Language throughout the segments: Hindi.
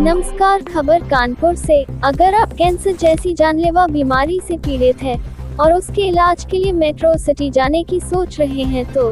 नमस्कार, खबर कानपुर से। अगर आप कैंसर जैसी जानलेवा बीमारी से पीड़ित हैं और उसके इलाज के लिए मेट्रो सिटी जाने की सोच रहे हैं तो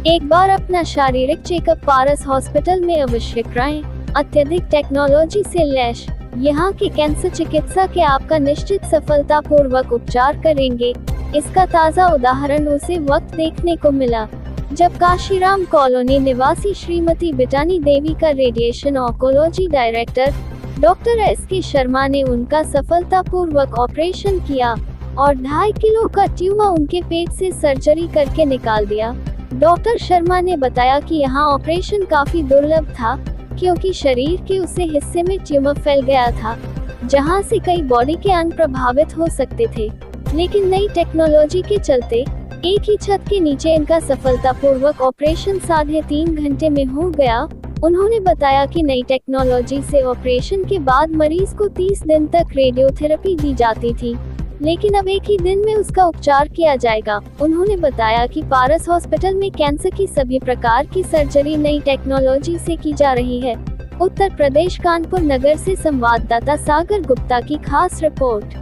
एक बार अपना शारीरिक चेकअप पारस हॉस्पिटल में अवश्य कराएं। अत्यधिक टेक्नोलॉजी से लैस यहाँ के कैंसर चिकित्सक आपका निश्चित सफलतापूर्वक उपचार करेंगे। इसका ताज़ा उदाहरण उसे वक्त देखने को मिला जब काशीराम कॉलोनी निवासी श्रीमती बिटानी देवी का radiation oncology director doctor S K. Sharma ने उनका सफलतापूर्वक ऑपरेशन किया और 2.5 किलो का ट्यूमर उनके पेट से सर्जरी करके निकाल दिया। डॉक्टर शर्मा ने बताया कि यहाँ ऑपरेशन काफी दुर्लभ था क्योंकि शरीर के उस हिस्से में ट्यूमर फैल गया था जहाँ से कई बॉडी के अंग प्रभावित हो सकते थे, लेकिन नई टेक्नोलॉजी के चलते एक ही छत के नीचे इनका सफलतापूर्वक ऑपरेशन 3.5 घंटे में हो गया। उन्होंने बताया कि नई टेक्नोलॉजी से ऑपरेशन के बाद मरीज को 30 दिन तक रेडियोथेरेपी दी जाती थी, लेकिन अब एक ही दिन में उसका उपचार किया जाएगा। उन्होंने बताया कि पारस हॉस्पिटल में कैंसर की सभी प्रकार की सर्जरी नई टेक्नोलॉजी से की जा रही है। उत्तर प्रदेश कानपुर नगर से संवाददाता सागर गुप्ता की खास रिपोर्ट।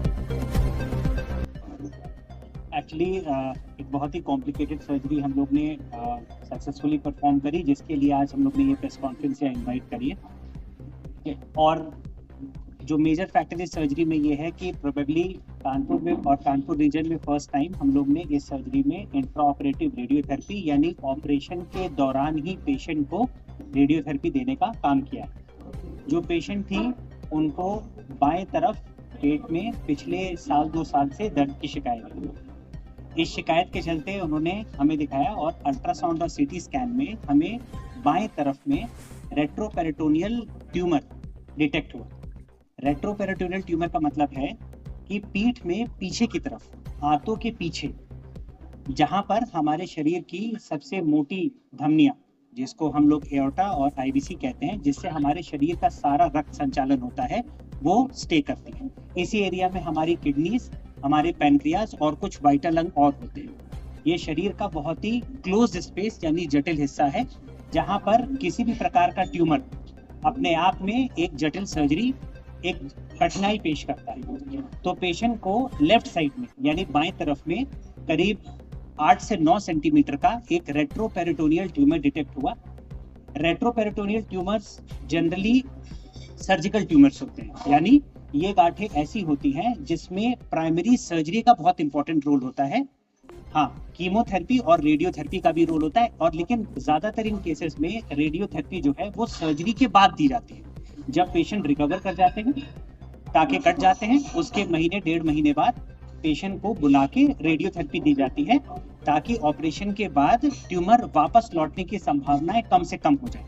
एक्चुअली एक बहुत ही कॉम्प्लिकेटेड सर्जरी हम लोग ने सक्सेसफुली परफॉर्म करी, जिसके लिए आज हम लोग ने ये प्रेस कॉन्फ्रेंस इनवाइट करी है। और जो मेजर फैक्टर इस सर्जरी में ये है कि प्रोबेबली कानपुर में और कानपुर रीजन में फर्स्ट टाइम हम लोग ने इस सर्जरी में इंट्रा ऑपरेटिव रेडियोथेरेपी यानी ऑपरेशन के दौरान ही पेशेंट को रेडियोथेरेपी देने का काम किया है। जो पेशेंट थी उनको बाएं तरफ पेट में पिछले 1-2 साल से दर्द की शिकायत थी। इस शिकायत के चलते उन्होंने हमें दिखाया और अल्ट्रासाउंड और सीटी स्कैन में हमें बाएं तरफ में रेट्रोपेरिटोनियल ट्यूमर डिटेक्ट हुआ। रेट्रोपेरिटोनियल ट्यूमर का मतलब है कि पीठ में पीछे की तरफ, आंतों के पीछे, जहां पर हमारे शरीर की सबसे मोटी धमनियां, जिसको हम लोग एओर्टा और आईवीसी कहते हैं, जिससे हमारे शरीर का सारा रक्त संचालन होता है, वो स्टे करती है। इसी एरिया में हमारी किडनीज, हमारे पैनक्रियाज और कुछ वाइटल अंग और होते हैं। ये शरीर का बहुत ही क्लोज स्पेस यानी जटिल हिस्सा है, जहां पर किसी भी प्रकार का ट्यूमर अपने आप में एक जटिल सर्जरी एक कठिनाई पेश करता है। तो पेशेंट को लेफ्ट साइड में यानी बाएं तरफ में करीब 8 से 9 सेंटीमीटर का एक रेट्रोपेरिटोनियल ट्यूमर डिटेक्ट हुआ। Retroperitoneal tumours generally surgical tumours होते हैं, यानी ये गांठें ऐसी होती हैं जिसमें प्राइमरी सर्जरी का बहुत इंपॉर्टेंट रोल होता है। हाँ, कीमोथेरेपी और रेडियोथेरेपी का भी रोल होता है, और लेकिन ज्यादातर इन केसेस में रेडियोथेरेपी जो है वो सर्जरी के बाद दी जाती है। जब पेशेंट रिकवर कर जाते हैं, टाँके कट जाते हैं, उसके महीने 1.5 महीने बाद पेशेंट को बुला के रेडियोथेरेपी दी जाती है, ताकि ऑपरेशन के बाद ट्यूमर वापस लौटने की संभावनाएं कम से कम हो जाए।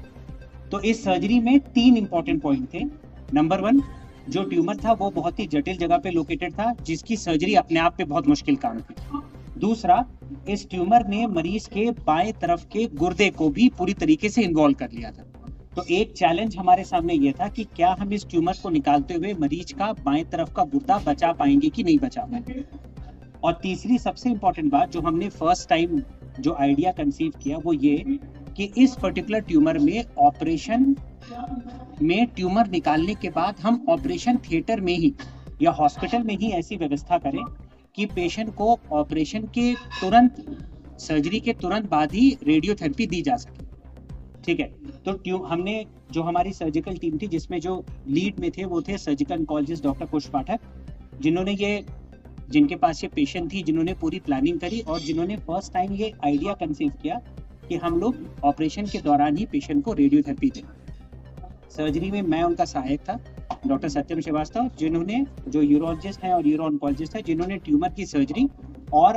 तो इस सर्जरी में 3 इंपॉर्टेंट पॉइंट थे। नंबर 1, जो ट्यूमर था वो बहुत ही जटिल जगह पे लोकेटेड था, जिसकी सर्जरी अपने आप पे बहुत मुश्किल काम थी। दूसरा, इस ट्यूमर ने मरीज के बाएं तरफ के गुर्दे को भी पूरी तरीके से इन्वॉल्व कर लिया था। तो एक चैलेंज हमारे सामने ये था कि क्या हम इस ट्यूमर को निकालते हुए मरीज का बाएं तरफ का गुर्दा बचा पाएंगे कि नहीं बचा पाएंगे। और तीसरी सबसे इंपॉर्टेंट बात जो हमने फर्स्ट टाइम जो आइडिया कंसीव किया वो ये कि इस पर्टिकुलर ट्यूमर में ऑपरेशन में ट्यूमर निकालने के बाद हम ऑपरेशन थिएटर में ही या हॉस्पिटल में ही ऐसी व्यवस्था करें कि पेशेंट को ऑपरेशन के तुरंत, सर्जरी के तुरंत बाद ही रेडियोथेरेपी दी जा सके। ठीक है, तो हमने जो हमारी सर्जिकल टीम थी, जिसमें जो लीड में थे वो थे सर्जिकल ऑन्कोलॉजिस्ट डॉक्टर कुश पाठक, जिनके पास ये पेशेंट थी, जिन्होंने पूरी प्लानिंग करी और जिन्होंने फर्स्ट टाइम ये आइडिया कंसीव किया कि हम लोग ऑपरेशन के दौरान ही पेशेंट को रेडियोथेरेपी दें। सर्जरी में मैं उनका सहायक था, डॉक्टर सत्यम श्रीवास्तव, जिन्होंने जो यूरोलॉजिस्ट हैं और यूरो ऑन्कोलॉजिस्ट हैं, जिन्होंने ट्यूमर की सर्जरी और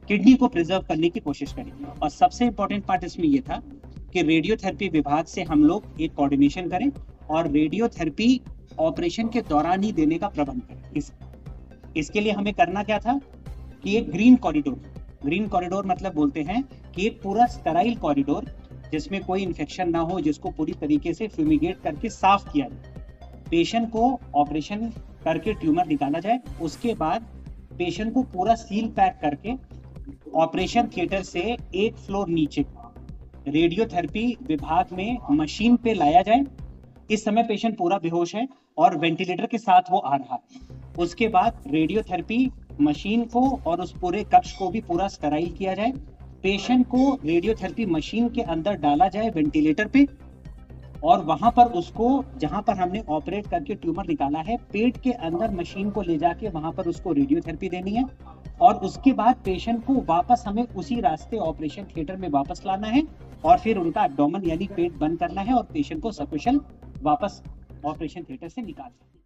किडनी को प्रिजर्व करने की कोशिश करी। और सबसे इंपॉर्टेंट पार्ट इसमें यह था कि रेडियोथेरेपी विभाग से हम लोग एक कोऑर्डिनेशन करें और रेडियोथेरेपी ऑपरेशन के दौरान ही देने का प्रबंध करें। इसके लिए हमें करना क्या था कि एक ग्रीन कॉरिडोर मतलब बोलते हैं कि एक पूरा स्टेराइल कॉरिडोर, जिसमें कोई इन्फेक्शन ना हो, जिसको पूरी तरीके से फ्यूमिगेट करके साफ किया जाए, पेशेंट को ऑपरेशन करके ट्यूमर निकाला जाए। उसके बाद पेशेंट को पूरा सील पैक करके ऑपरेशन थिएटर से 1 फ्लोर नीचे रेडियोथेरेपी विभाग में मशीन पे लाया जाए। इस समय पेशेंट पूरा बेहोश है और वेंटिलेटर के साथ वो आ रहा है। उसके बाद रेडियोथेरेपी मशीन को और उस पूरे कक्ष को भी पूरा स्टेराइल किया जाए। पेशेंट को रेडियोथेरेपी मशीन के अंदर डाला जाए वेंटिलेटर पे, और वहां पर उसको, जहां पर हमने ऑपरेट करके ट्यूमर निकाला है, पेट के अंदर मशीन को ले जाके वहां पर उसको रेडियोथेरेपी देनी है। और उसके बाद पेशेंट को वापस हमें उसी रास्ते ऑपरेशन थिएटर में वापस लाना है, और फिर उनका एब्डोमेन यानी पेट बंद करना है और पेशेंट को सकुशल वापस ऑपरेशन थिएटर से निकालना है।